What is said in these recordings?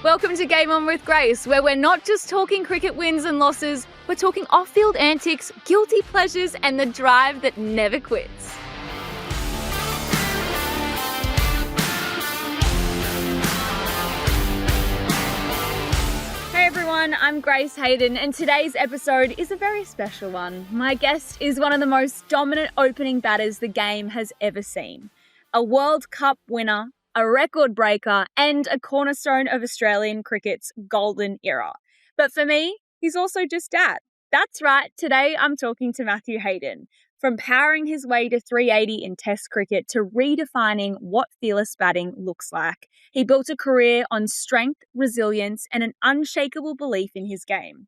Welcome to Game On with Grace, where we're not just talking cricket wins and losses, we're talking off-field antics, guilty pleasures, and the drive that never quits. Hey everyone, I'm Grace Hayden, and today's episode is a very special one. My guest is one of the most dominant opening batters the game has ever seen. A World Cup winner, a record breaker, and a cornerstone of Australian cricket's golden era. But for me, he's also just Dad. That's right, today I'm talking to Matthew Hayden. From powering his way to 380 in Test cricket to redefining what fearless batting looks like, he built a career on strength, resilience, and an unshakable belief in his game.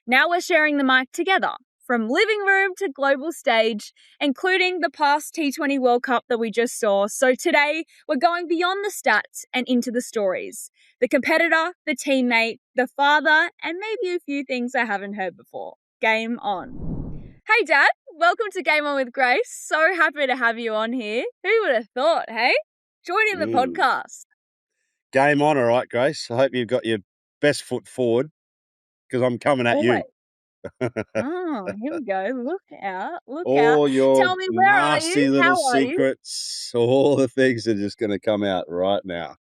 Now we're sharing the mic together, from living room to global stage, including the past T20 World Cup that we just saw. So today, we're going beyond the stats and into the stories. The competitor, the teammate, the father, and maybe a few things I haven't heard before. Game on. Hey Dad, welcome to Game On with Grace. So happy to have you on here. Who would have thought, hey? Joining the podcast. Game on, all right, Grace. I hope you've got your best foot forward because I'm coming at you. Oh, here we go. Look out. Look out. All your Tell me, where are nasty you? little How are you? secrets, all the things are just going to come out right now.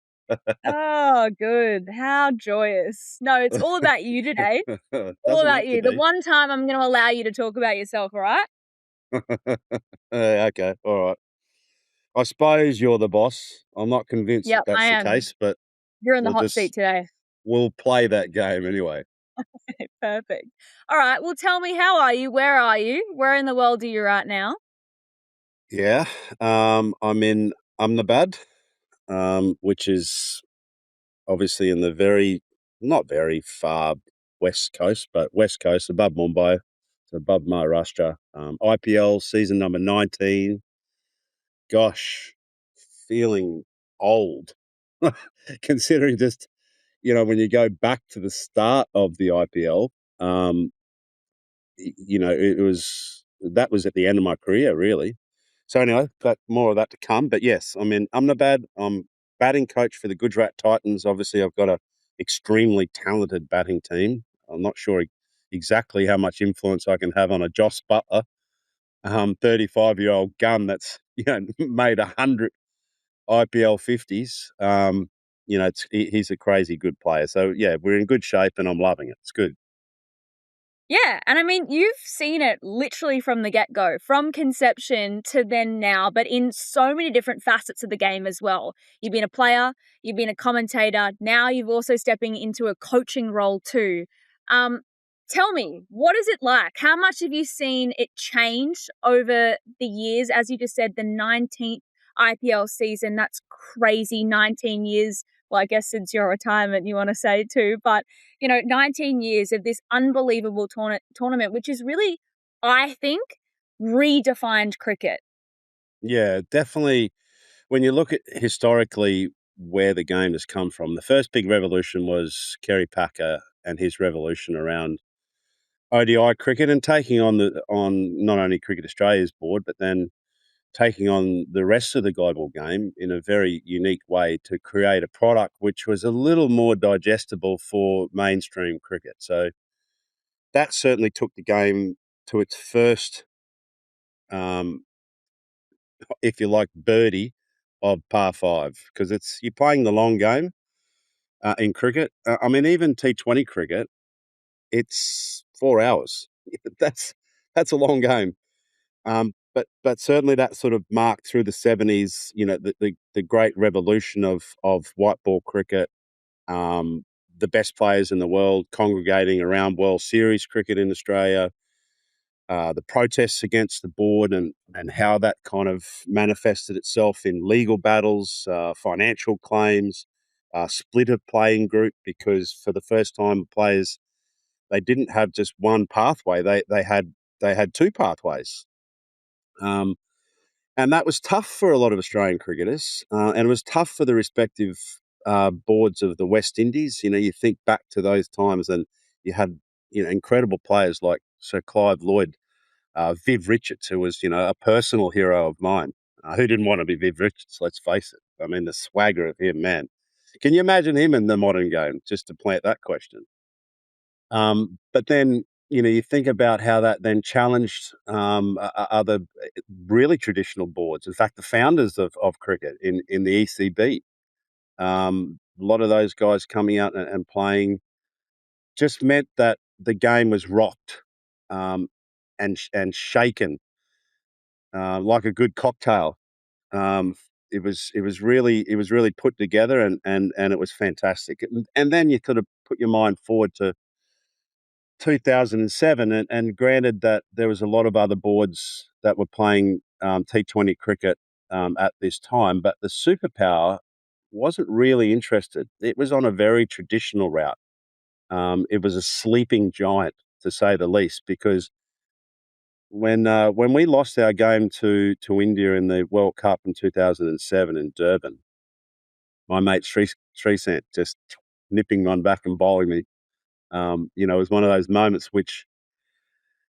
Oh, good. How joyous. No, it's all about you today. All about you. The one time I'm going to allow you to talk about yourself, all right? Okay, all right. I suppose you're the boss. I'm not convinced Yep, that I that's am. the case, but You're in the hot seat today. we'll play that game anyway. Perfect. All right. Well, tell me, how are you? Where are you? Where in the world are you right now? Yeah, I'm in Ahmedabad, which is obviously in the not very far west coast, but west coast above Mumbai, so above Maharashtra. IPL season number 19. Gosh, feeling old, considering just, when you go back to the start of the IPL, that was at the end of my career, really. So anyway, but more of that to come. But yes, I'm in Ahmedabad. I'm batting coach for the Gujarat Titans. Obviously, I've got a extremely talented batting team. I'm not sure exactly how much influence I can have on a Joss Butler, 35-year-old gun that's made 100 IPL 50s. He's a crazy good player. So yeah, we're in good shape, and I'm loving it. It's good. Yeah, and I mean, you've seen it literally from the get-go, from conception to then now, but in so many different facets of the game as well. You've been a player, you've been a commentator, now you've also stepping into a coaching role too. Tell me, what is it like? How much have you seen it change over the years? As you just said, the 19th IPL season, that's crazy, 19 years. Well, I guess since your retirement, you want to say too, but 19 years of this unbelievable tournament, which is really, I think, redefined cricket. Yeah, definitely. When you look at historically where the game has come from, the first big revolution was Kerry Packer and his revolution around ODI cricket and taking on not only Cricket Australia's board, but then taking on the rest of the global game in a very unique way to create a product which was a little more digestible for mainstream cricket. So that certainly took the game to its first, if you like, birdie of par 5, because you're playing the long game in cricket. I mean, even T20 cricket, it's 4 hours. That's a long game. But certainly that sort of marked through the 70s, the great revolution of white ball cricket, the best players in the world congregating around World Series cricket in Australia, the protests against the board and how that kind of manifested itself in legal battles, financial claims, split of playing group, because for the first time players, they didn't have just one pathway, they had two pathways. And that was tough for a lot of Australian cricketers, and it was tough for the respective boards of the West Indies. You think back to those times, and you had incredible players like Sir Clive Lloyd, Viv Richards, who was a personal hero of mine. Who didn't want to be Viv Richards? Let's face it. I mean, the swagger of him, man. Can you imagine him in the modern game? Just to plant that question. But then, you think about how that then challenged other really traditional boards. In fact, the founders of cricket in the ECB, a lot of those guys coming out and playing just meant that the game was rocked and shaken like a good cocktail. Um, it was really put together and it was fantastic. And then you could have put your mind forward to 2007, and granted that there was a lot of other boards that were playing T20 cricket at this time, but the superpower wasn't really interested. It was on a very traditional route. It was a sleeping giant, to say the least, because when we lost our game to India in the World Cup in 2007 in Durban, my mate Sreesanth just nipping one back and bowling me. It was one of those moments which,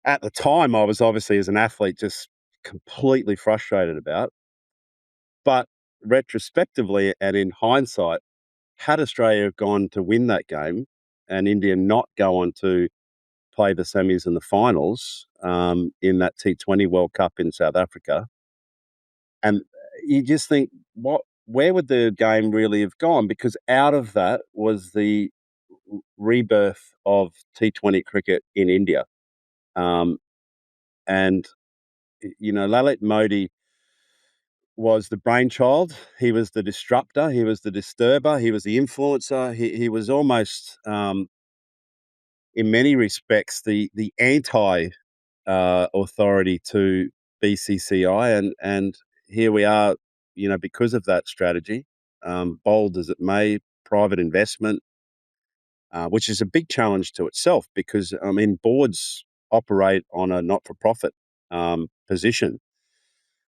at the time, I was obviously, as an athlete, just completely frustrated about. But retrospectively and in hindsight, had Australia gone to win that game and India not go on to play the semis and the finals in that T20 World Cup in South Africa, and you just think, where would the game really have gone? Because out of that was the rebirth of T20 cricket in India. Um, and Lalit Modi was the brainchild. He was the disruptor. He was the disturber. He was the influencer. He was almost, in many respects, the anti authority to BCCI, and here we are. Because of that strategy, bold as it may, private investment, which is a big challenge to itself, because boards operate on a not-for-profit position.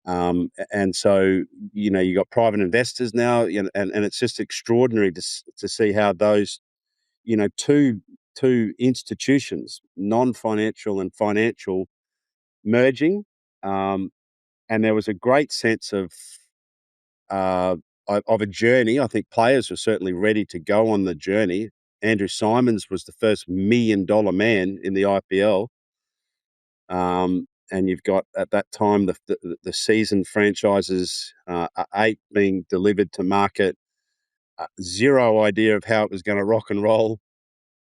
And so, you got private investors now, and it's just extraordinary to see how those, two institutions, non-financial and financial, merging. And there was a great sense uh, of a journey. I think players were certainly ready to go on the journey. Andrew Simons was the first $1 million man in the IPL. And you've got, at that time, the seasoned franchises, 8 being delivered to market, zero idea of how it was going to rock and roll,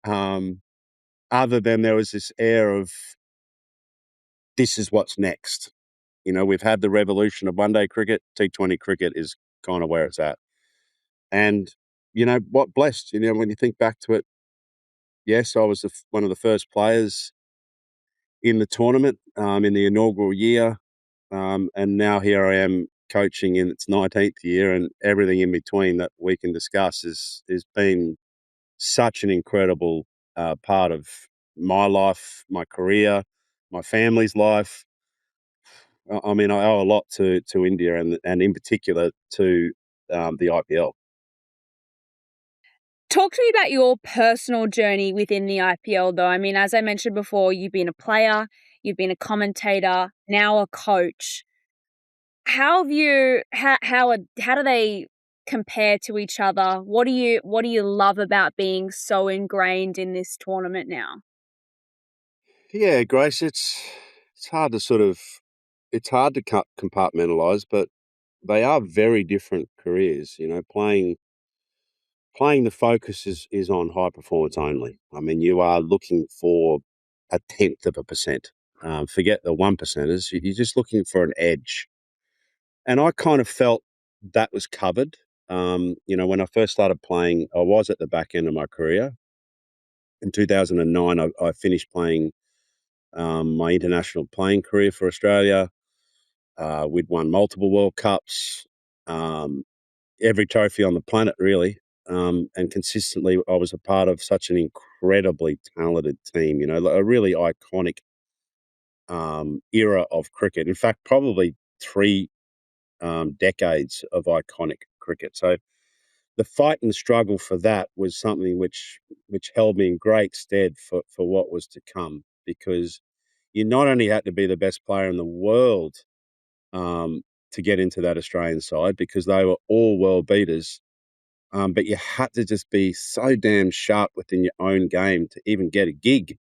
other than there was this air of, this is what's next. We've had the revolution of one-day cricket. T20 cricket is kind of where it's at. And, what blessed, when you think back to it, yes, I was one of the first players in the tournament in the inaugural year. And now here I am coaching in its 19th year, and everything in between that we can discuss is been such an incredible part of my life, my career, my family's life. I owe a lot to India, and in particular to the IPL. Talk to me about your personal journey within the IPL, though. As I mentioned before, you've been a player, you've been a commentator, now a coach. How do they compare to each other? What do you love about being so ingrained in this tournament now? Yeah, Grace, it's hard to compartmentalize, but they are very different careers. Playing, the focus is on high performance only. You are looking for a tenth of a percent. Forget the 1%ers. You're just looking for an edge. And I kind of felt that was covered. When I first started playing, I was at the back end of my career. In 2009, I finished playing my international playing career for Australia. We'd won multiple World Cups, every trophy on the planet, really. And consistently, I was a part of such an incredibly talented team, a really iconic era of cricket. In fact, probably 3 decades of iconic cricket. So the fight and struggle for that was something which held me in great stead for what was to come, because you not only had to be the best player in the world to get into that Australian side, because they were all world beaters, but you had to just be so damn sharp within your own game to even get a gig.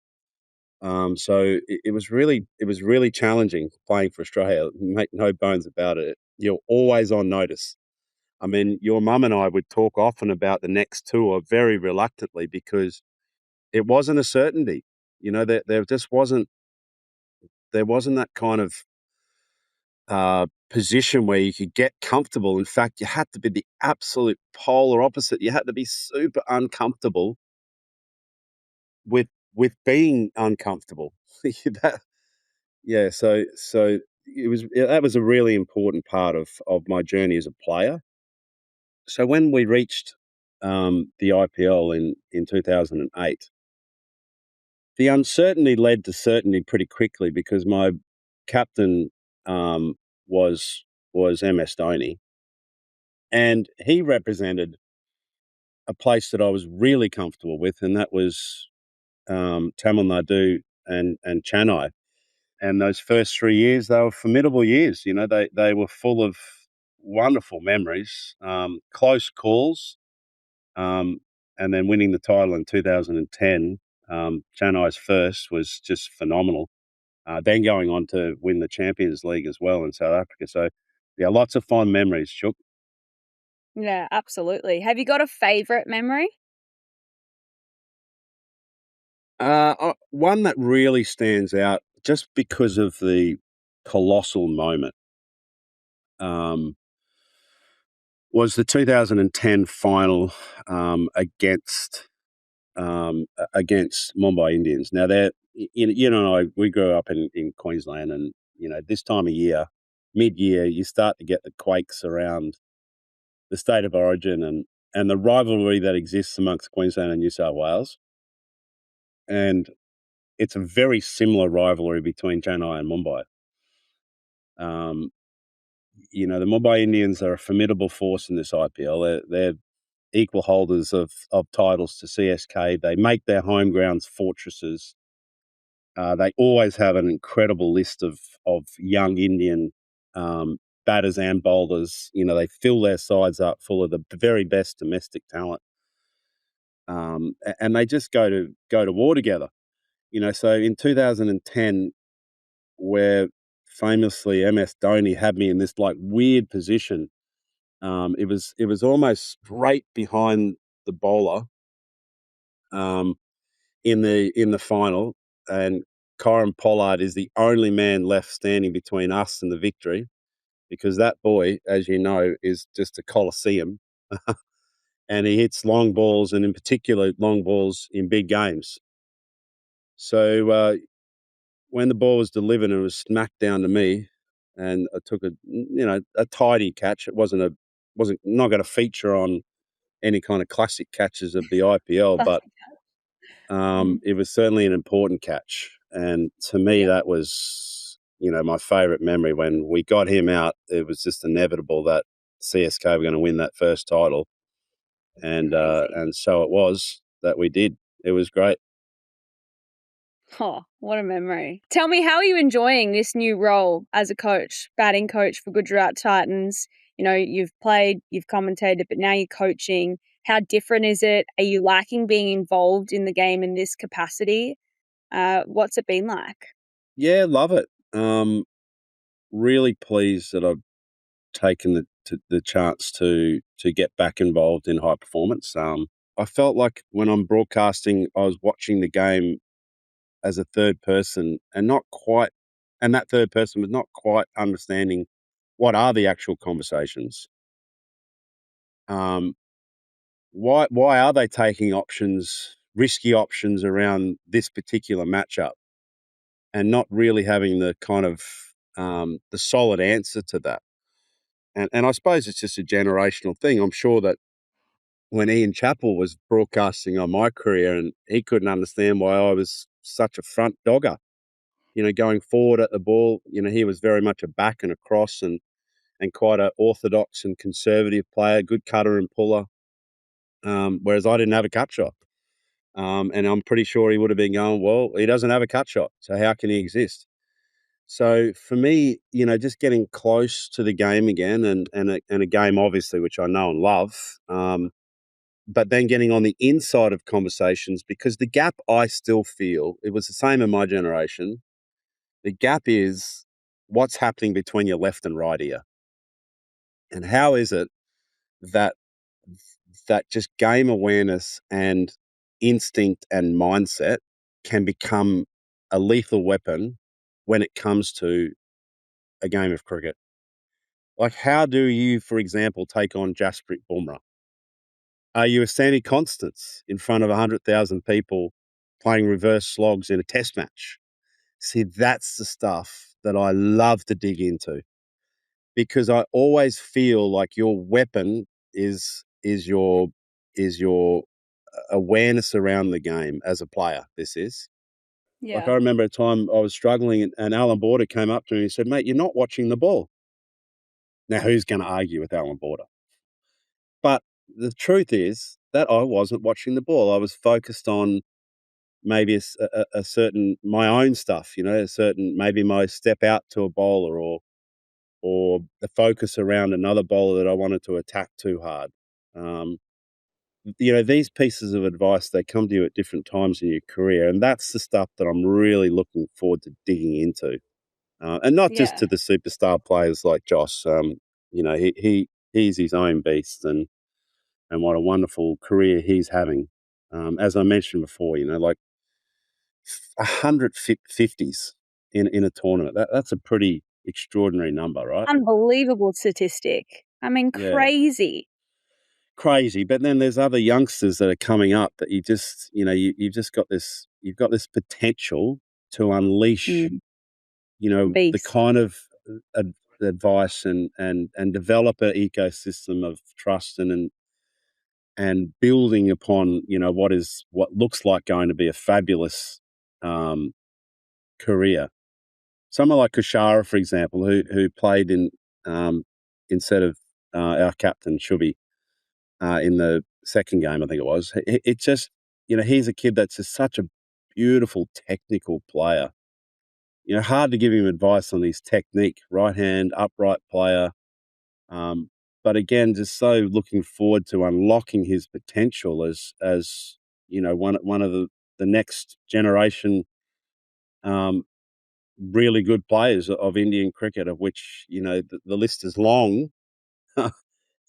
So it was really challenging playing for Australia. Make no bones about it. You're always on notice. I mean, your mum and I would talk often about the next tour very reluctantly because it wasn't a certainty. You know, there just wasn't that kind of position where you could get comfortable. In fact, you had to be the absolute polar opposite. You had to be super uncomfortable with being uncomfortable. that, yeah, so that was a really important part of my journey as a player. So when we reached the IPL in 2008, the uncertainty led to certainty pretty quickly because my captain um, was MS Dhoni, and he represented a place that I was really comfortable with, and that was Tamil Nadu and Chennai. And those first 3 years, they were formidable years. You know, they were full of wonderful memories, close calls, um, and then winning the title in 2010. Chennai's first was just phenomenal. Then going on to win the Champions League as well in South Africa. So, yeah, lots of fond memories, Chook. Yeah, absolutely. Have you got a favourite memory? One that really stands out just because of the colossal moment um, was the 2010 final against Mumbai Indians. Now, you know, and I we grew up in Queensland, and you know, this time of year, mid-year, you start to get the quakes around the state of origin and the rivalry that exists amongst Queensland and New South Wales, and it's a very similar rivalry between Chennai and Mumbai. Um, you know, the Mumbai Indians are a formidable force in this IPL. They're equal holders of titles to CSK. They make their home grounds fortresses. They always have an incredible list of young Indian batters and bowlers. You know, they fill their sides up full of the very best domestic talent, and they just go to war together. You know, so in 2010, where famously MS Dhoni had me in this like weird position. It was almost straight behind the bowler um, in the final, and Kyron Pollard is the only man left standing between us and the victory because that boy, as you know, is just a coliseum, and he hits long balls and in particular long balls in big games. So when the ball was delivered and it was smacked down to me, and I took a tidy catch. It wasn't not going to feature on any kind of classic catches of the IPL, but Classic. Mm. it was certainly an important catch. And to me, Yeah, that was, my favourite memory. When we got him out, it was just inevitable that CSK were going to win that first title. crazy. And so it was that we did. It was great. Oh, what a memory. Tell me, how are you enjoying this new role as a coach, batting coach for Gujarat Titans? You know, you've played, you've commentated, but now you're coaching. How different is it? Are you liking being involved in the game in this capacity? What's it been like? Yeah, love it. Really pleased that I've taken the chance to get back involved in high performance. I felt like when I'm broadcasting, I was watching the game as a third person and that third person was not quite understanding what are the actual conversations. Um, why are they taking risky options around this particular matchup, and not really having the kind of the solid answer to that? And I suppose it's just a generational thing. I'm sure that when Ian Chappell was broadcasting on my career, and he couldn't understand why I was such a front dogger, going forward at the ball. He was very much a back and a cross and quite an orthodox and conservative player, good cutter and puller, whereas I didn't have a cut shot. And I'm pretty sure he would have been going, well, he doesn't have a cut shot, so how can he exist? So for me, just getting close to the game again and a game, obviously, which I know and love, but then getting on the inside of conversations, because the gap I still feel, it was the same in my generation. The gap is what's happening between your left and right ear. And how is it that just game awareness and instinct and mindset can become a lethal weapon when it comes to a game of cricket? Like, how do you, for example, take on Jasprit Bumrah? Are you a Sandy Constance in front of 100,000 people playing reverse slogs in a test match? See, that's the stuff that I love to dig into, because I always feel like your weapon is your awareness around the game as a player. This is like, I Yeah. remember a time I was struggling, and Alan Border came up to me and said, "Mate, you're not watching the ball." Now, who's going to argue with Alan Border? But the truth is that I wasn't watching the ball. I was focused on maybe a certain, my own stuff, a certain, maybe my step out to a bowler, or the focus around another bowler that I wanted to attack too hard. Um, these pieces of advice, they come to you at different times in your career, and that's the stuff that I'm really looking forward to digging into. And not just Yeah. to the superstar players like Josh. He's his own beast, and what a wonderful career he's having. As I mentioned before, like 150s in a tournament. That's a pretty extraordinary number, right? Unbelievable statistic. I mean, Yeah, crazy. crazy. But then there's other youngsters that are coming up that you just, you've just got this, you've got this potential to unleash, Mm, the beast. kind of advice and develop an ecosystem of trust and building upon, what looks like going to be a fabulous um, career. Someone like Kushara, for example, who played um, instead of our captain Shubi in the second game, I think it was. It just, he's a kid that's just such a beautiful technical player. Hard to give him advice on his technique, right hand, upright player. Um, but again, just so looking forward to unlocking his potential as one of the next generation um, really good players of Indian cricket, of which the list is long.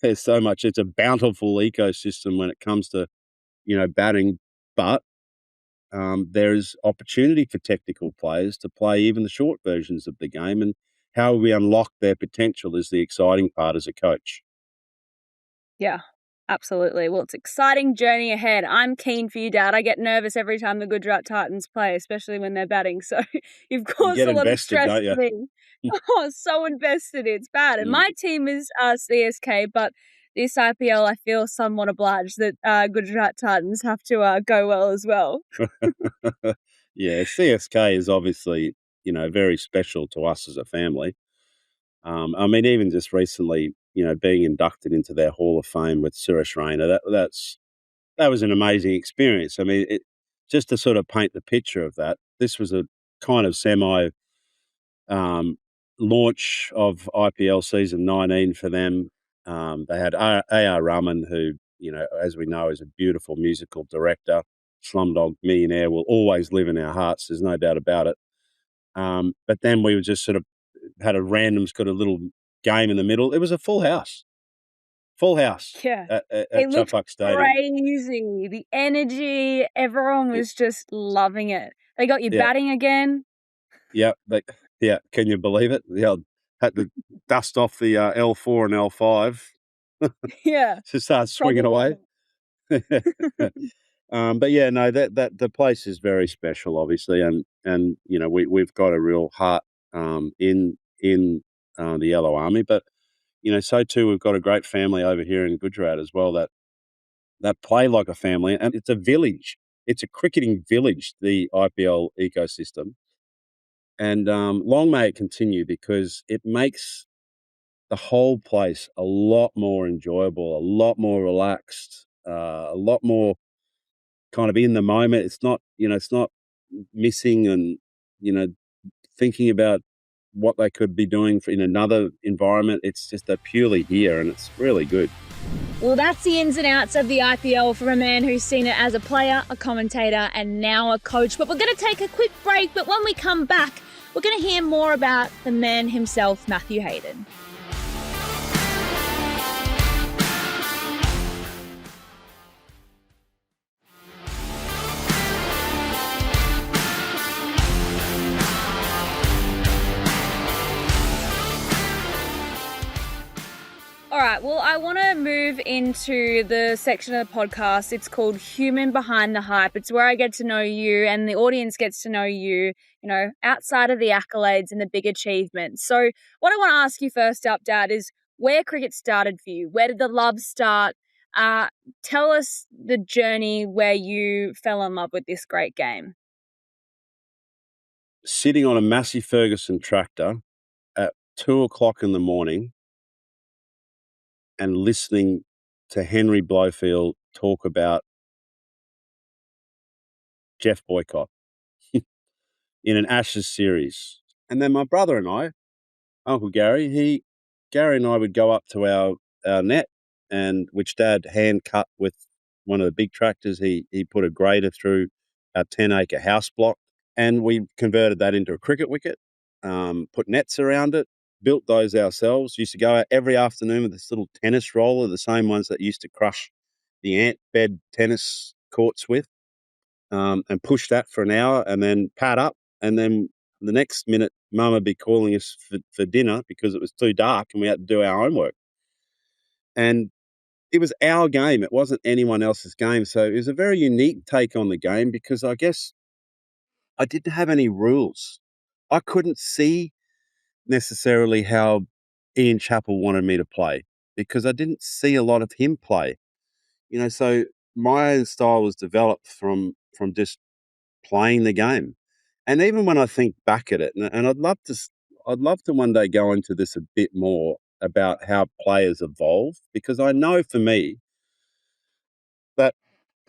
There's so much. It's a bountiful ecosystem when it comes to batting, but there is opportunity for technical players to play even the short versions of the game, and how we unlock their potential is the exciting part as a coach. Yeah, absolutely. Well, it's exciting journey ahead. I'm keen for you, Dad. I get nervous every time the Gujarat Titans play, especially when they're batting. So you've You caused get a lot of invested, stress don't for you? me. Oh, so invested. It's bad. And Mm. my team is CSK, but this IPL, I feel somewhat obliged that Gujarat Titans have to go well as well. Yeah, CSK is obviously very special to us as a family. I mean, even just recently, being inducted into their Hall of Fame with Suresh Raina, that was an amazing experience. I mean, just to sort of paint the picture of that, this was a kind of semi launch of IPL season 19 for them. They had A.R. Rahman, who, as we know, is a beautiful musical director. Slumdog Millionaire will always live in our hearts. There's no doubt about it. But then we were just sort of had a random sort of little game in the middle. It was a full house Yeah. at It looked Chafak Stadium. crazy. The energy, everyone Y- was just loving it. They got you Yeah, batting again. yeah, yeah. Can you believe it? Yeah, had to dust off the L4 and L5 Yeah, to start swinging probably away. not. But yeah, no, that the place is very special, obviously, and we've got a real heart in the Yellow Army, but so too we've got a great family over here in Gujarat as well that play like a family, and it's a village. It's a cricketing village, the IPL ecosystem, and long may it continue, because it makes the whole place a lot more enjoyable, a lot more relaxed, a lot more kind of in the moment. It's not missing and, you know, thinking about what they could be doing in another environment. It's just they're purely here, and it's really good. Well, that's the ins and outs of the IPL from a man who's seen it as a player, a commentator, and now a coach. But we're going to take a quick break. But when we come back, we're going to hear more about the man himself, Matthew Hayden. All right, well, I want to move into the section of the podcast. It's called Human Behind the Hype. It's where I get to know you and the audience gets to know you, outside of the accolades and the big achievements. So what I want to ask you first up, Dad, is where cricket started for you. Where did the love start? Tell us the journey where you fell in love with this great game. Sitting on a Massey Ferguson tractor at 2:00 in the morning and listening to Henry Blowfield talk about Jeff Boycott in an Ashes series. And then my brother and I, Uncle Gary, Gary and I would go up to our net, and which Dad hand cut with one of the big tractors. He put a grader through our 10-acre house block, and we converted that into a cricket wicket, put nets around it, built those ourselves. Used to go out every afternoon with this little tennis roller, the same ones that used to crush the ant bed tennis courts with, and push that for an hour and then pad up. And then the next minute, Mum would be calling us for dinner because it was too dark and we had to do our homework. And it was our game. It wasn't anyone else's game. So it was a very unique take on the game because I guess I didn't have any rules. I couldn't see necessarily how Ian Chappell wanted me to play because I didn't see a lot of him play. So my own style was developed from just playing the game. And even when I think back at it, and I'd love to one day go into this a bit more about how players evolve, because I know for me that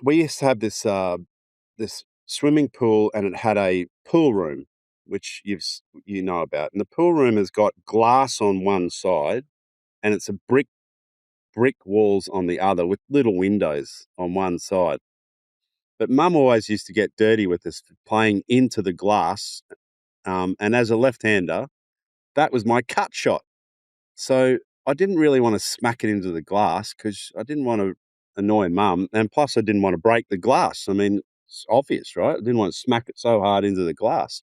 we used to have this swimming pool, and it had a pool room, which you know about. And the pool room has got glass on one side, and it's a brick walls on the other with little windows on one side. But Mum always used to get dirty with us playing into the glass. And as a left-hander, that was my cut shot. So I didn't really want to smack it into the glass because I didn't want to annoy Mum. And plus, I didn't want to break the glass. I mean, it's obvious, right? I didn't want to smack it so hard into the glass.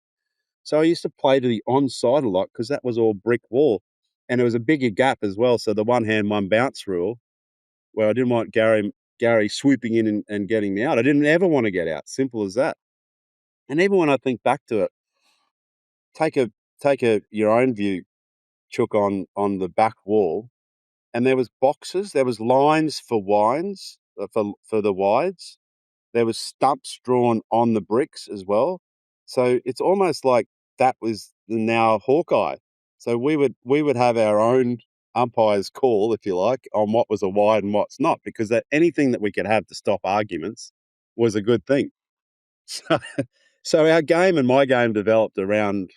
So I used to play to the onside a lot because that was all brick wall. And it was a bigger gap as well. So the one hand, one bounce rule, where I didn't want Gary swooping in and getting me out. I didn't ever want to get out. Simple as that. And even when I think back to it, take your own view, Chook, on the back wall, and there was boxes, there was lines for wines, for the wides. There was stumps drawn on the bricks as well. So it's almost like that was the now Hawkeye. So we would have our own umpire's call, if you like, on what was a wide and what's not, because anything that we could have to stop arguments was a good thing. So, so our game and my game developed around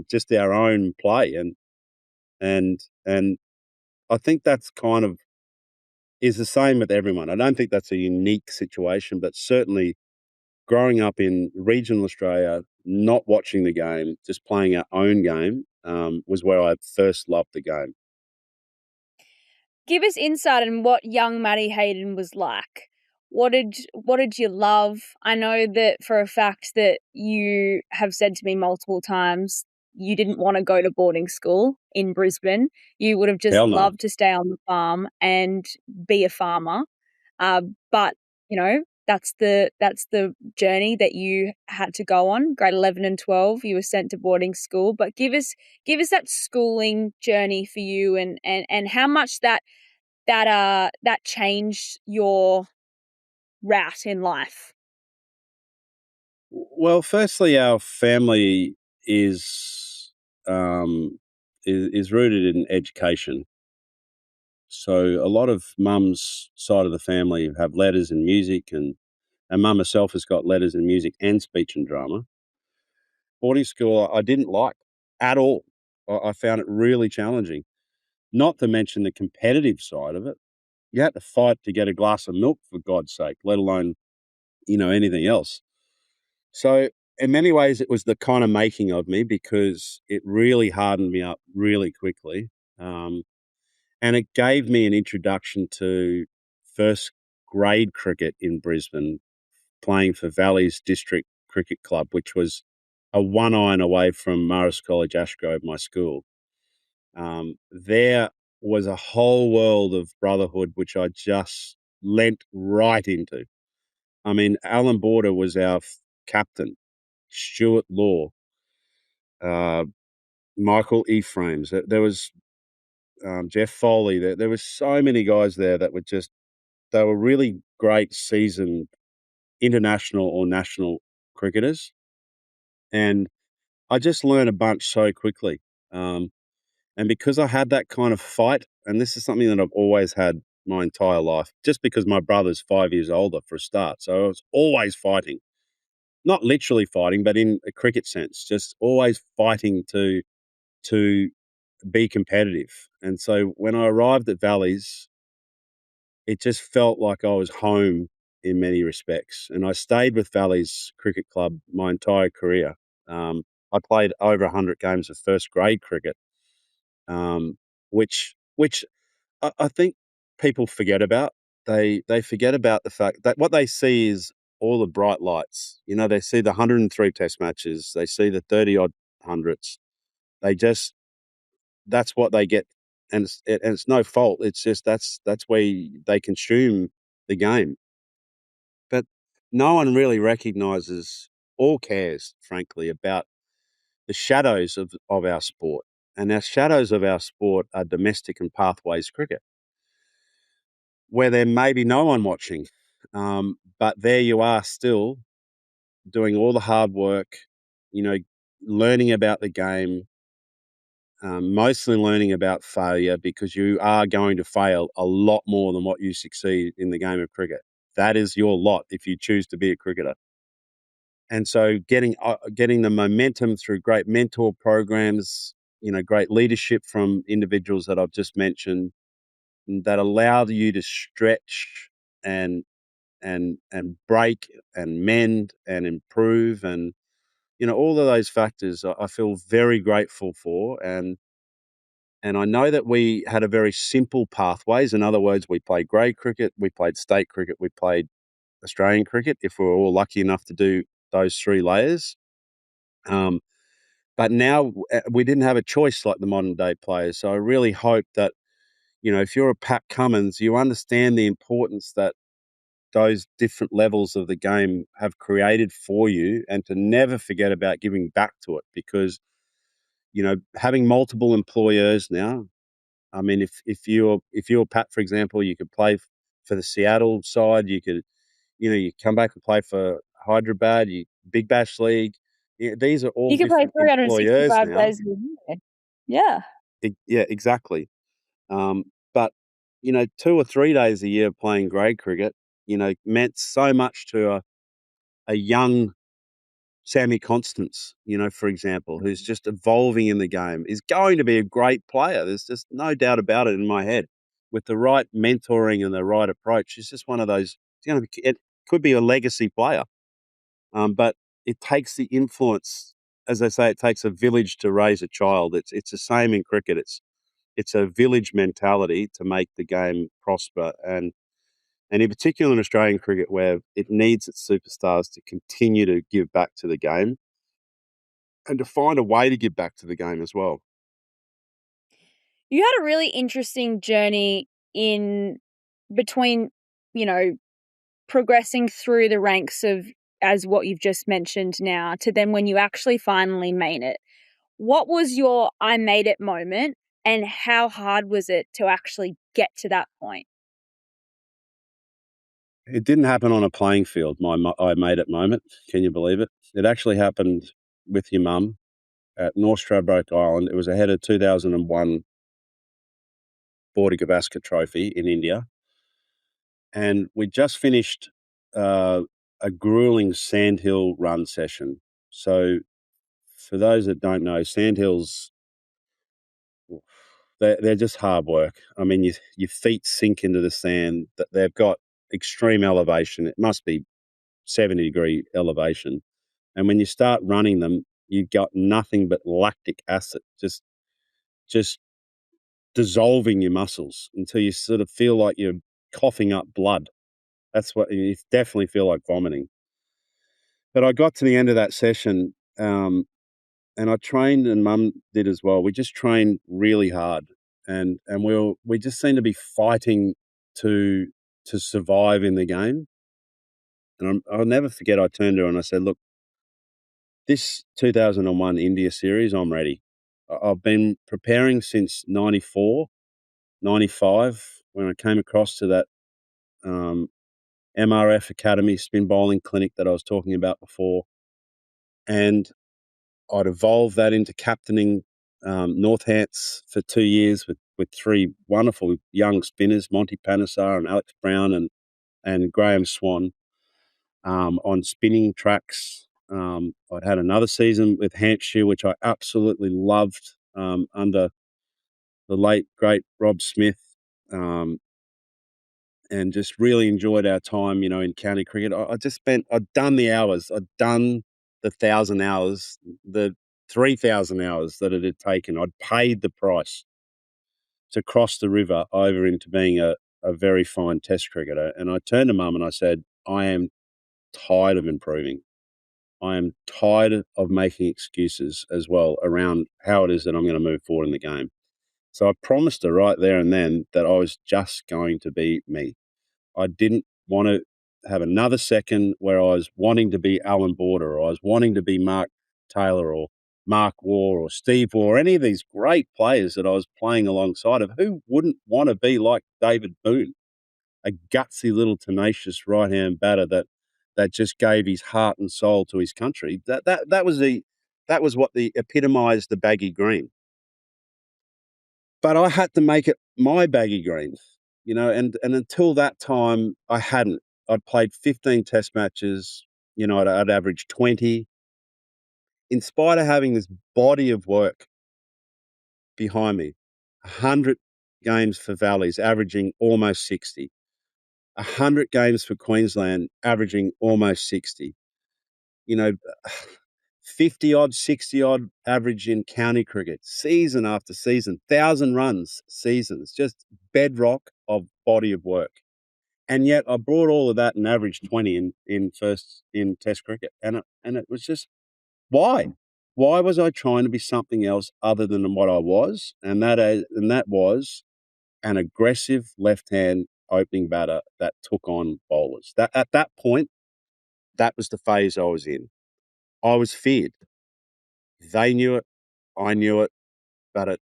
just our own play, and I think that's kind of is the same with everyone. I don't think that's a unique situation, but certainly growing up in regional Australia, not watching the game, just playing our own game, was where I first loved the game. Give us insight on what young Matty Hayden was like. What did you love? I know that for a fact that you have said to me multiple times you didn't want to go to boarding school in Brisbane. You would have just Hell no. loved to stay on the farm and be a farmer. But that's the journey that you had to go on. Grade 11 and 12, you were sent to boarding school. But give us that schooling journey for you, and how much that changed your route in life. Well, firstly, our family is rooted in education. So a lot of Mum's side of the family have letters in music, and Mum herself has got letters in music and speech and drama. Boarding school I didn't like at all. I found it really challenging, not to mention the competitive side of it. You had to fight to get a glass of milk, for God's sake, let alone, anything else. So in many ways, it was the kind of making of me because it really hardened me up really quickly. Um, and it gave me an introduction to first grade cricket in Brisbane, playing for Valleys District Cricket Club, which was a one iron away from Marist College, Ashgrove, my school. There was a whole world of brotherhood, which I just lent right into. I mean, Alan Border was our captain, Stuart Law, uh, Michael Ephraim's. There was Jeff Foley. There was so many guys there that they were really great seasoned international or national cricketers. And I just learned a bunch so quickly. Um, and because I had that kind of fight, and this is something that I've always had my entire life, just because my brother's 5 years older for a start. So I was always fighting, not literally fighting, but in a cricket sense, just always fighting to be competitive. And so when I arrived at Valleys, it just felt like I was home in many respects. And I stayed with Valleys Cricket Club my entire career. I played over 100 games of first grade cricket, which I think people forget about. They forget about the fact that what they see is all the bright lights. They see the 103 test matches, they see the 30 odd hundreds. They just That's what they get, and it's no fault. It's just that's where they consume the game. But no one really recognises or cares, frankly, about the shadows of our sport. And our shadows of our sport are domestic and pathways cricket, where there may be no one watching. But there you are still doing all the hard work, you know, learning about the game, mostly learning about failure because you are going to fail a lot more than what you succeed in the game of cricket. That is your lot if you choose to be a cricketer. And so getting the momentum through great mentor programs, great leadership from individuals that I've just mentioned that allow you to stretch and and break and mend and improve and all of those factors I feel very grateful for. And I know that we had a very simple pathways. In other words, we played grade cricket, we played state cricket, we played Australian cricket, if we were all lucky enough to do those three layers. Um, but now we didn't have a choice like the modern day players. So I really hope that, if you're a Pat Cummins, you understand the importance that those different levels of the game have created for you and to never forget about giving back to it because, having multiple employers now, I mean, if you're Pat, for example, you could play for the Seattle side. You could, you come back and play for Hyderabad, Big Bash League. Yeah, these are all You could play different employers 365 now. days a year. Yeah. Yeah, exactly. But 2 or 3 days a year playing grade cricket, meant so much to a young Sammy Constance, for example, who's just evolving in the game, is going to be a great player. There's just no doubt about it in my head. With the right mentoring and the right approach, he's just one of those. It could be a legacy player, but it takes the influence. As they say, it takes a village to raise a child. It's the same in cricket. It's a village mentality to make the game prosper, and in particular in Australian cricket, where it needs its superstars to continue to give back to the game and to find a way to give back to the game as well. You had a really interesting journey in between, you know, progressing through the ranks of as what you've just mentioned now to then when you actually finally made it. What was your I made it moment and how hard was it to actually get to that point? It didn't happen on a playing field, I made it moment. Can you believe it? It actually happened with your mum at North Stradbroke Island. It was ahead of 2001 Border Gavaskar Trophy in India. And we just finished a grueling sandhill run session. So for those that don't know, sandhills they're just hard work. I mean, your feet sink into the sand. That they've got extreme elevation. It must be 70-degree elevation. And when you start running them, you've got nothing but lactic acid just dissolving your muscles until you sort of feel like you're coughing up blood. That's what you definitely feel like vomiting. But I got to the end of that session, and I trained, and Mum did as well. We just trained really hard, and we just seemed to be fighting to survive in the game. And I'll never forget. I turned to her and I said, "Look, this 2001 India series, I'm ready. I've been preparing since 94, 95 when I came across to that MRF Academy spin bowling clinic that I was talking about before. And I'd evolved that into captaining Northants for 2 years with three wonderful young spinners, Monty Panesar and Alex Brown and Graham Swan, on spinning tracks. I'd had another season with Hampshire, which I absolutely loved, under the late, great Rob Smith, and just really enjoyed our time, in county cricket. I'd done the hours. I'd done the 1,000 hours, the 3,000 hours that it had taken. I'd paid the price to cross the river over into being a very fine test cricketer. And I turned to Mum and I said, I am tired of improving. I am tired of making excuses as well around how it is that I'm going to move forward in the game. So I promised her right there and then that I was just going to be me. I didn't want to have another second where I was wanting to be Alan Border, or I was wanting to be Mark Taylor or Mark Waugh or Steve Waugh, or any of these great players that I was playing alongside of. Who wouldn't want to be like David Boone, a gutsy little tenacious right-hand batter that just gave his heart and soul to his country? That was what the epitomised the baggy green. But I had to make it my baggy green, and until that time, I hadn't. I'd played 15 test matches, I'd averaged 20. In spite of having this body of work behind me, 100 games for Valleys, averaging almost 60. 100 games for Queensland, averaging almost 60. 50 odd, 60 odd average in county cricket, season after season, 1,000 runs seasons, just bedrock of body of work. And yet I brought all of that and averaged 20 in test cricket. And it was just, why? Why was I trying to be something else other than what I was? And that was an aggressive left-hand opening batter that took on bowlers. That at that point, that was the phase I was in. I was feared. They knew it. I knew it. But at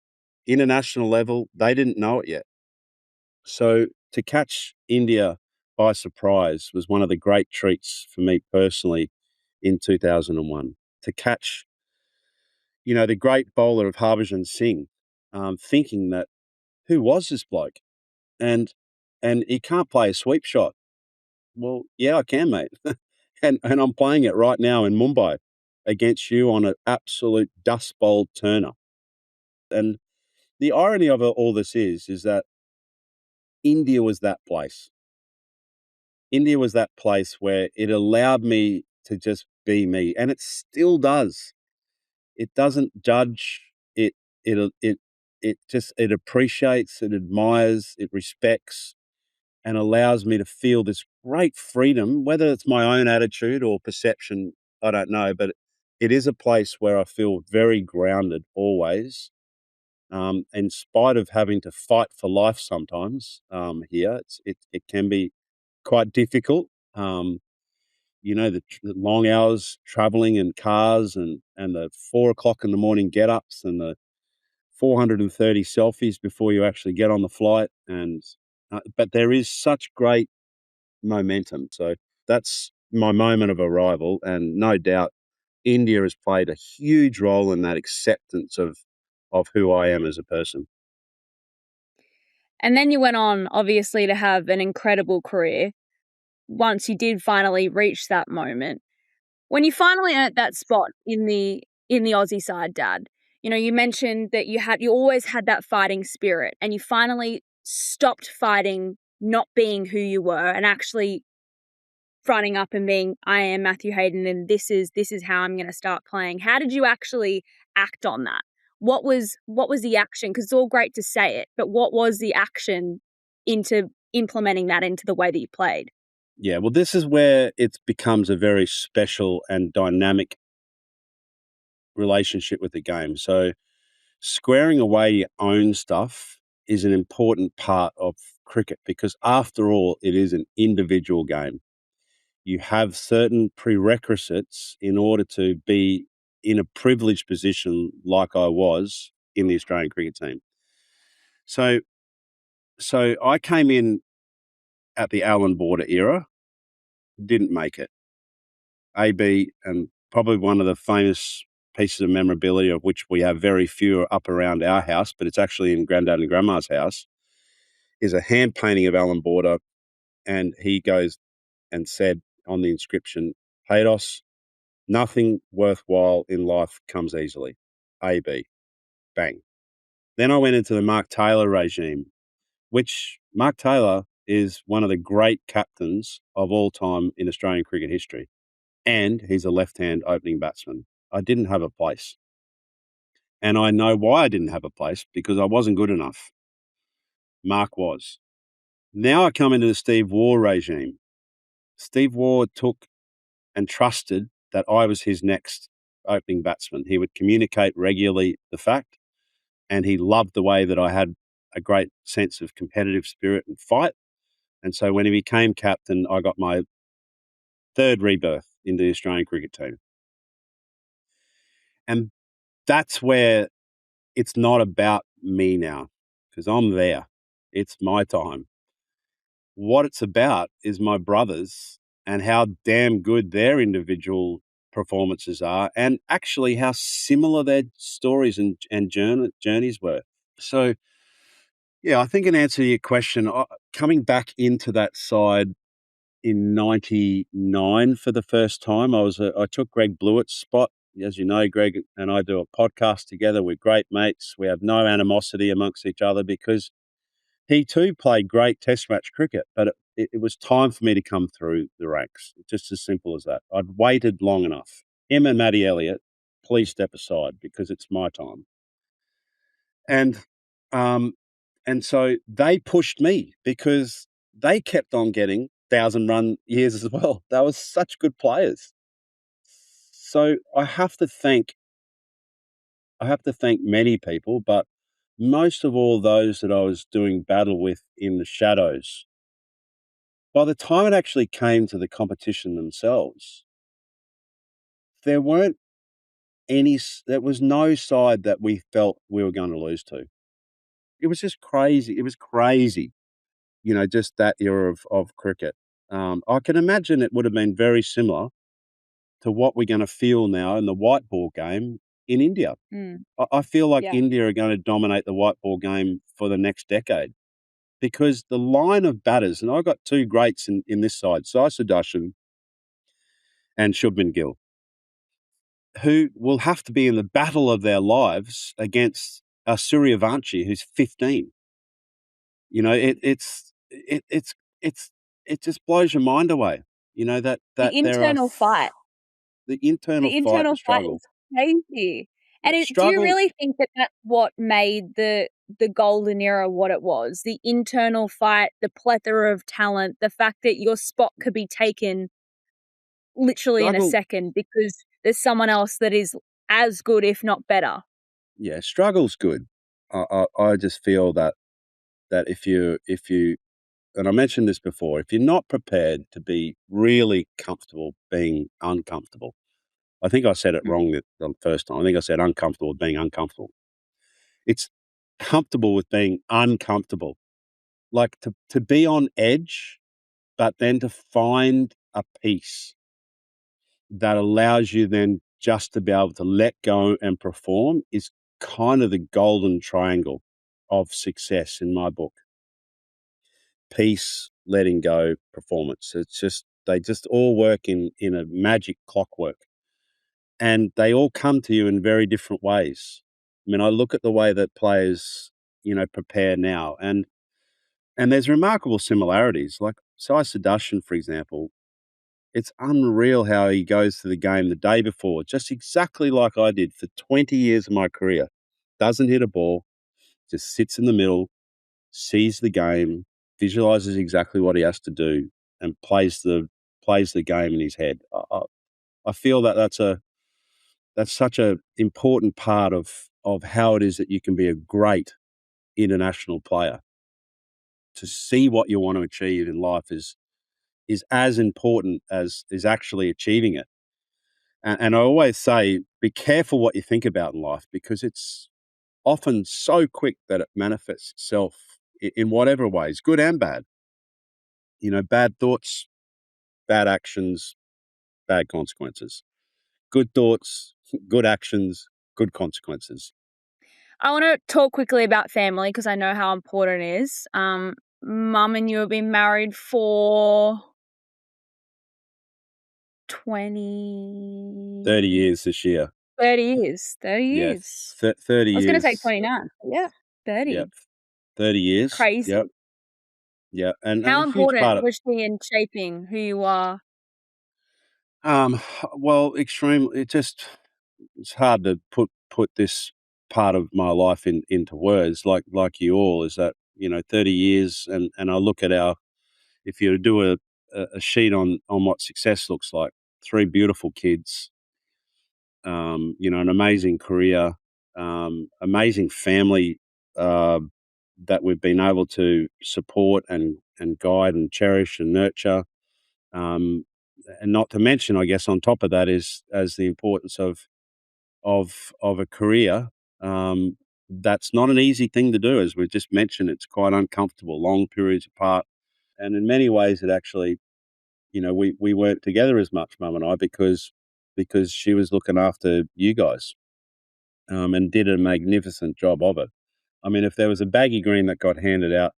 international level, they didn't know it yet. So to catch India by surprise was one of the great treats for me personally in 2001. To catch, the great bowler of Harbhajan Singh, thinking that, who was this bloke? And he can't play a sweep shot. Well, yeah, I can, mate. and I'm playing it right now in Mumbai against you on an absolute dust bowl turner. And the irony of all this is that India was that place. India was that place where it allowed me to just be me, and it still does. It doesn't judge. It appreciates, it admires, it respects, and allows me to feel this great freedom. Whether it's my own attitude or perception, I don't know, but it is a place where I feel very grounded always. In spite of having to fight for life sometimes, here, it can be quite difficult. The long hours traveling in cars and the 4:00 in the morning get-ups and the 430 selfies before you actually get on the flight. But there is such great momentum. So that's my moment of arrival, and no doubt India has played a huge role in that acceptance of who I am as a person. And then you went on, obviously, to have an incredible career once you did finally reach that moment. When you finally earned that spot in the Aussie side, Dad, You mentioned that you always had that fighting spirit, and you finally stopped fighting, not being who you were, and actually fronting up and being, I am Matthew Hayden, and this is how I'm going to start playing. How did you actually act on that? What was the action? Because it's all great to say it, but what was the action into implementing that into the way that you played? Yeah, well, this is where it becomes a very special and dynamic relationship with the game. So squaring away your own stuff is an important part of cricket because, after all, it is an individual game. You have certain prerequisites in order to be in a privileged position like I was in the Australian cricket team. So I came in at the Allen Border era, didn't make it. AB, and probably one of the famous pieces of memorability, of which we have very few up around our house, but it's actually in Granddad and Grandma's house, is a hand painting of Allen Border. And he goes and said on the inscription, Haydos, nothing worthwhile in life comes easily. AB. Bang. Then I went into the Mark Taylor regime, which Mark Taylor is one of the great captains of all time in Australian cricket history. And he's a left-hand opening batsman. I didn't have a place. And I know why I didn't have a place, because I wasn't good enough. Mark was. Now I come into the Steve Waugh regime. Steve Waugh took and trusted that I was his next opening batsman. He would communicate regularly the fact, and he loved the way that I had a great sense of competitive spirit and fight. And so when he became captain, I got my third rebirth in the Australian cricket team. And that's where it's not about me now, because I'm there. It's my time. What it's about is my brothers and how damn good their individual performances are, and actually how similar their stories and journeys were. So, yeah, I think in answer to your question, coming back into that side in '99 for the first time, I took Greg Blewett's spot. As you know, Greg and I do a podcast together. We're great mates. We have no animosity amongst each other because he too played great Test match cricket, but it was time for me to come through the ranks. Just as simple as that. I'd waited long enough. Him and Matty Elliott, please step aside because it's my time. And um, and so they pushed me because they kept on getting 1,000-run years as well. They were such good players. So I have to thank many people, but most of all those that I was doing battle with in the shadows. By the time it actually came to the competition themselves, there weren't there was no side that we felt we were going to lose to. It was just crazy. It was crazy, just that era of cricket. I can imagine it would have been very similar to what we're going to feel now in the white ball game in India. I feel like Yeah. India are going to dominate the white ball game for the next decade because the line of batters, and I've got two greats in this side, Sai Sudarshan and Shubman Gill, who will have to be in the battle of their lives against Suryavanshi, who's 15. It just blows your mind away. That The there are internal fight. the internal The fight and internal fight struggle. is crazy. Yeah, And do you struggle. really think that that's what made the golden era what it was? The internal fight, the plethora of talent, the fact that your spot could be taken literally in a Struggle. second because there's someone else that is as good, if not better. Yeah, struggle's good. I just feel that if you and I mentioned this before, if you're not prepared to be really comfortable being uncomfortable, I think I said it Mm. wrong the first time. I think I said uncomfortable with being uncomfortable. It's comfortable with being uncomfortable. Like to be on edge, but then to find a peace that allows you then just to be able to let go and perform is kind of the golden triangle of success in my book. Peace, letting go, performance. It's just, they just all work in a magic clockwork, and they all come to you in very different ways. I mean, I look at the way that players, prepare now, and there's remarkable similarities. Like Sai Sadushan, for example, it's unreal how he goes to the game the day before, just exactly like I did for 20 years of my career. Doesn't hit a ball, just sits in the middle, sees the game, visualizes exactly what he has to do, and plays the game in his head. I feel that that's such a important part of how it is that you can be a great international player. To see what you want to achieve in life is as important as is actually achieving it. And I always say, be careful what you think about in life, because it's often so quick that it manifests itself in whatever ways, good and bad. Bad thoughts, bad actions, bad consequences. Good thoughts, good actions, good consequences. I want to talk quickly about family because I know how important it is. Mum and you have been married for 30 years this year. 30 years. 30 Yeah, years. 30 I was going to say years. 29. Yeah, 30. Yep, 30 years. Crazy. Yep, yeah, and How a huge important part of was she in shaping who you are? um, well, extremely. It's hard to put this part of my life into words like you all. Is that 30 years, and I look at if you were to do a sheet on what success looks like, 3 beautiful kids, an amazing career, amazing family uh, that we've been able to support and guide and cherish and nurture. Um, and not to mention, I guess, on top of that is as the importance of a career. That's not an easy thing to do, as we just mentioned. It's quite uncomfortable, long periods apart, and in many ways, it actually, we weren't together as much, Mum and I, because she was looking after you guys, and did a magnificent job of it. I mean, if there was a baggy green that got handed out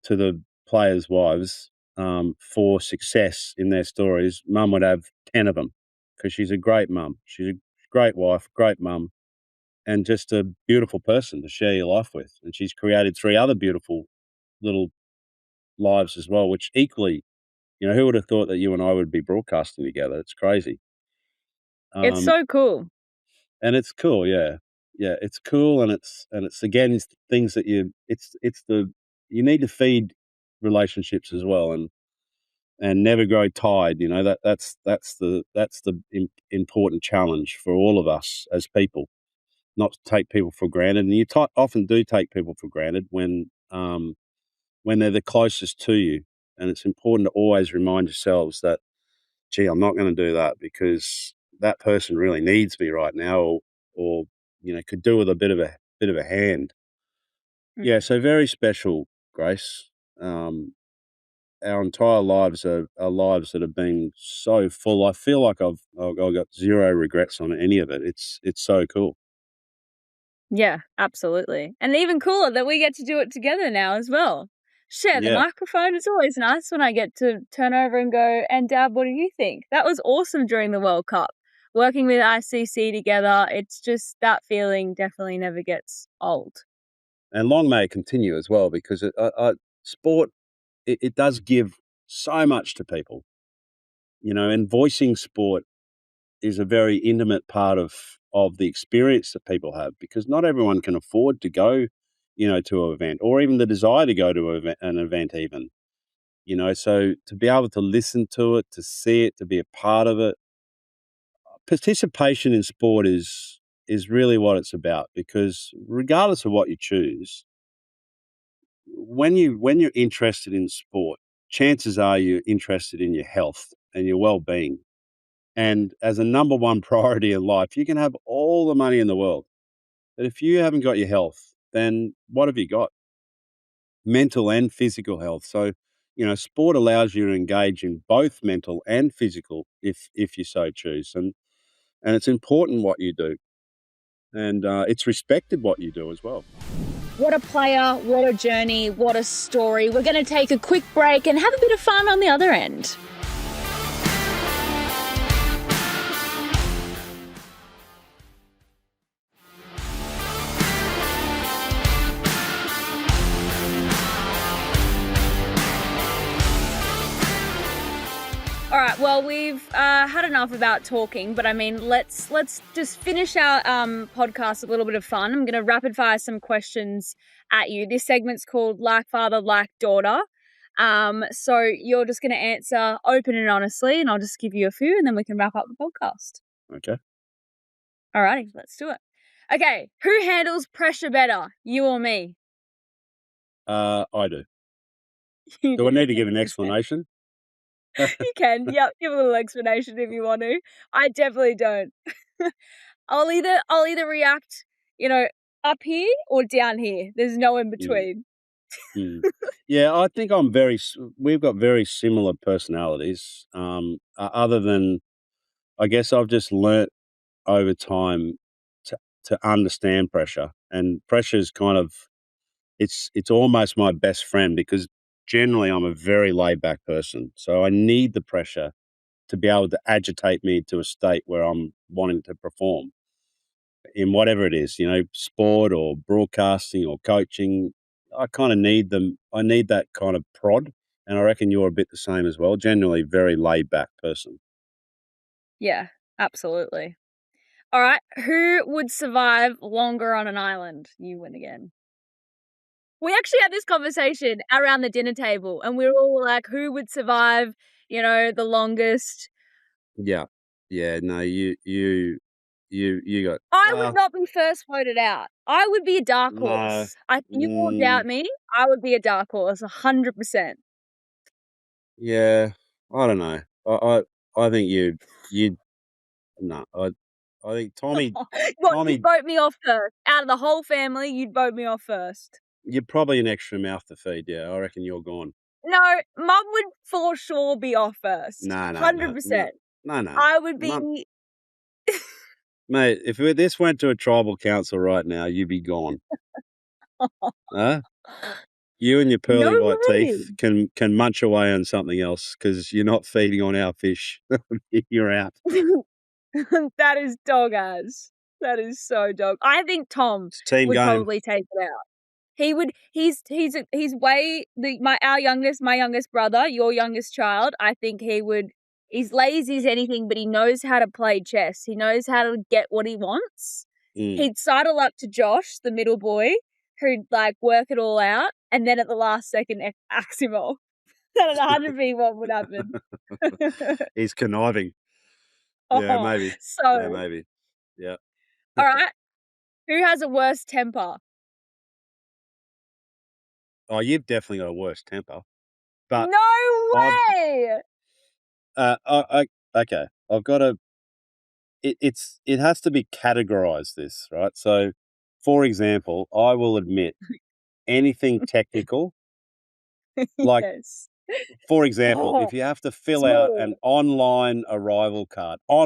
to the players' wives for success in their stories, Mum would have 10 of them, because she's a great mum. She's a great wife, great mum, and just a beautiful person to share your life with. And she's created 3 other beautiful little lives as well, which equally, who would have thought that you and I would be broadcasting together? It's crazy. It's Um, so cool. and it's cool, yeah. Yeah, it's cool, and it's again, it's things that you need to feed relationships as well, and never grow tired. That's the important challenge for all of us as people, not to take people for granted. And you often do take people for granted when they're the closest to you. And it's important to always remind yourselves that, gee, I'm not going to do that because that person really needs me right now, or could do with a bit of a hand. Yeah, so very special, Grace. Our entire lives are lives that have been so full. I feel like I've got zero regrets on any of it. It's so cool. Yeah, absolutely. And even cooler that we get to do it together now as well. Share the Yeah, microphone. It's always nice when I get to turn over and go, and Dad, what do you think? That was awesome during the World Cup. Working with ICC together, it's just that feeling definitely never gets old. and long may it continue as well, because sport, it does give so much to people, and voicing sport is a very intimate part of the experience that people have, because not everyone can afford to go, to an event, or even the desire to go to an event even, so to be able to listen to it, to see it, to be a part of it. Participation in sport is really what it's about, because regardless of what you choose, when you're interested in sport, chances are you're interested in your health and your well-being. And as a number one priority in life, you can have all the money in the world, but if you haven't got your health, then what have you got? Mental and physical health. So, sport allows you to engage in both mental and physical, if you so choose, and it's important what you do, and it's respected what you do as well. What a player, what a journey, what a story. We're going to take a quick break and have a bit of fun on the other end. All right, well, we've had enough about talking, but I mean, let's just finish our podcast with a little bit of fun. I'm going to rapid fire some questions at you. This segment's called Like Father, Like Daughter. So you're just going to answer open and honestly, and I'll just give you a few, and then we can wrap up the podcast. Okay. All righty, let's do it. Okay, who handles pressure better, you or me? I do. You Do I need to give an 100%. explanation? You can, yep, give a little explanation if you want to. I definitely don't. I'll either react, up here or down here. There's no in between. Yeah, I think we've got very similar personalities. Other than, I guess I've just learnt over time to understand pressure, and pressure is kind of, it's almost my best friend, because generally I'm a very laid back person. So I need the pressure to be able to agitate me to a state where I'm wanting to perform in whatever it is, sport or broadcasting or coaching. I kind of need them. I need that kind of prod. And I reckon you're a bit the same as well. Generally very laid back person. Yeah, absolutely. All right, who would survive longer on an island? You win again. We actually had this conversation around the dinner table, and we were all like, who would survive, the longest? Yeah. Yeah. No, you got, I would not be first voted out. I would be a dark no, horse. You all doubt me. I would be a dark horse, 100%. yeah, I don't know. I think no, I think What, Tommy, you'd vote me off first? Out of the whole family, you'd vote me off first? you're probably an extra mouth to feed. Yeah, I reckon you're gone. No, Mum would for sure be off first. No, 100%. no. I would be. Mum, mate, if this went to a tribal council right now, you'd be gone. Huh? You and your pearly No white way. teeth can munch away on something else, because you're not feeding on our fish. You're out. That is dog ass. That is so dog. I think Tom It's a team would game. probably take it out. He would. He's way my youngest brother, your youngest child. I think he would. He's lazy as anything, but he knows how to play chess. He knows how to get what he wants. He'd sidle up to Josh, the middle boy, who'd work it all out, and then at the last second axe him off. That 100% what would happen. He's conniving. Oh, Yeah, maybe. So Yeah, maybe. Yeah. all right. Who has a worse temper? Oh, you've definitely got a worse temper. But No way. Okay. I've got to. It has to be categorized, this, right? So, for example, I will admit anything technical. Like, Yes. for example, if you have to fill out an online arrival card, I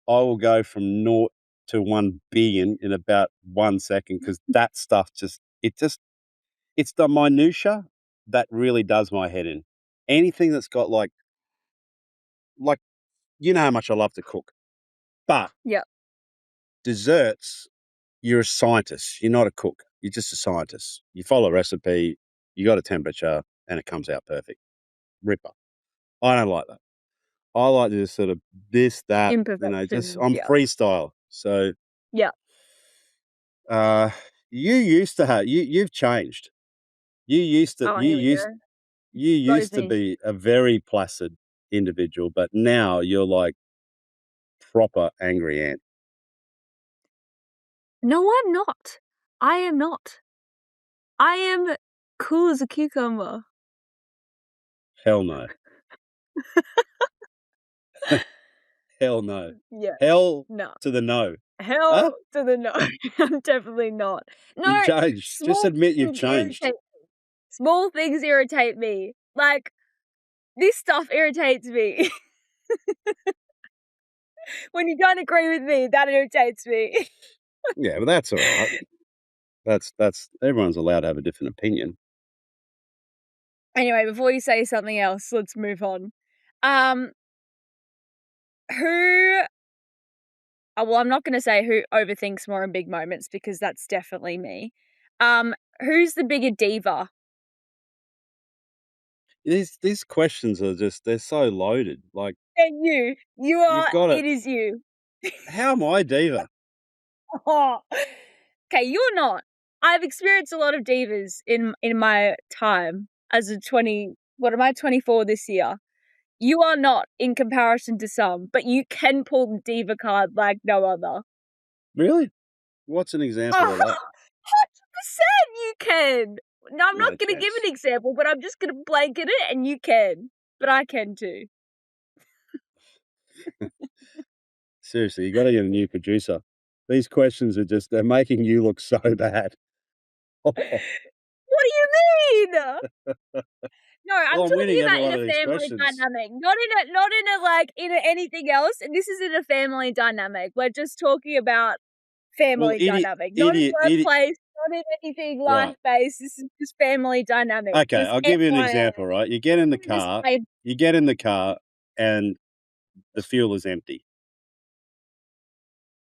will go from 0 to 1 billion in about 1 second, because that stuff it's the minutia that really does my head in. Anything that's got like you know how much I love to cook, but Yep. desserts, you're a scientist. You're not a cook. You're just a scientist. You follow a recipe, you got a temperature, and it comes out perfect. Ripper. I don't like that. I like to just sort of that, Imperfections. I'm Yeah. freestyle. So Yeah. you used to have you've changed. You used to Oh, here we go. you used to me. be a very placid individual, but now you're like proper angry ant. No, I'm not. I am not. I am cool as a cucumber. Hell no. Hell no. Yeah. Hell No. to the no. Hell Huh? to the no. I'm definitely not. No. You've changed. Just small admit you've things changed. irritate me. Small things irritate me. Like, this stuff irritates me. When you don't agree with me, that irritates me. Yeah, but that's all right. That's everyone's allowed to have a different opinion. Anyway, before you say something else, let's move on. Well, I'm not going to say who overthinks more in big moments, because that's definitely me. Who's the bigger diva? These questions are they're so loaded. Like, And you you've are, got it it. is you. How am I diva? Oh. Okay, you're not. I've experienced a lot of divas in my time as a 24 this year. You are not in comparison to some, but you can pull the diva card like no other. Really? What's an example of that? 100% you can. No, I'm No not going to give chance. an example, but I'm just going to blanket it and you can. But I can too. Seriously, you got to get a new producer. These questions are they're making you look so bad. What do you mean? No, I'm Well, I'm talking winning every about in one a of these family questions. dynamic, not in anything else. And this is in a family dynamic. We're just talking about Well, family dynamic, not in idiot. workplace, not in anything Right. life based. This is just family dynamic. Okay, Just I'll give you an FYI. example, right? You get in the Just car, plain- and the fuel is empty.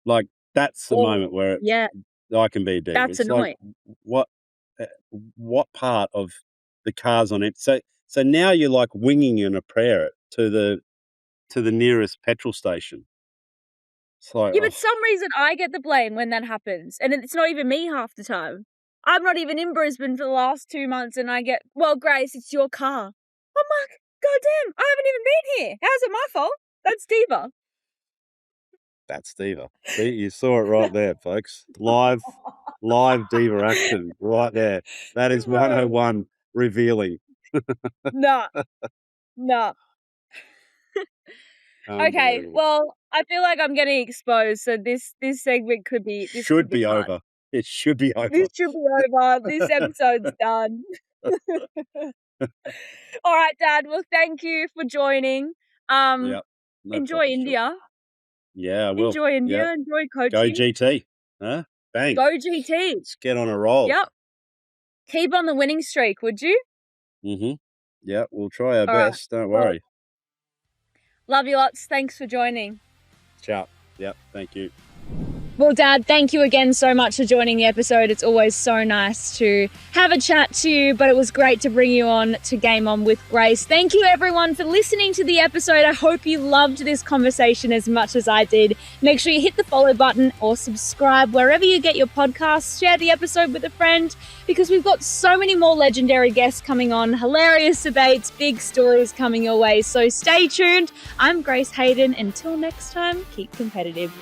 Like, that's the Oh, moment where yeah, I can be a diva. that's It's like, annoying. what part of the car's on it? So now you're like winging in a prayer to the nearest petrol station. It's like, Yeah, but some reason I get the blame when that happens, and it's not even me half the time. I'm not even in Brisbane for the last 2 months, and I get, well, Grace, it's your car. I'm like, goddamn, I haven't even been here. How's it my fault? That's diva. that's diva. See, you saw it right there, folks. Live diva action right there. That is 101 revealing. Nah. Okay, Unbelievable. well, I feel like I'm getting exposed, so this segment could be Should be cut. over. It should be over. This should be over. This episode's done. All right, Dad. Well, thank you for joining. Yep. No Enjoy problem, India. Yeah, I will. Enjoy India. Yep. Enjoy Go coaching. GT. Huh? Bang. Go GT. Let's get on a roll. Yep. Keep on the winning streak, would you? Mm-hmm. Yeah, we'll try our All right. best. Don't worry. Love you lots. Thanks for joining. Ciao. Yep. Thank you. Well, Dad, thank you again so much for joining the episode. It's always so nice to have a chat to you, but it was great to bring you on to Game On with Grace. Thank you, everyone, for listening to the episode. I hope you loved this conversation as much as I did. Make sure you hit the follow button or subscribe wherever you get your podcasts. Share the episode with a friend because we've got so many more legendary guests coming on, hilarious debates, big stories coming your way. So stay tuned. I'm Grace Hayden. Until next time, keep competitive.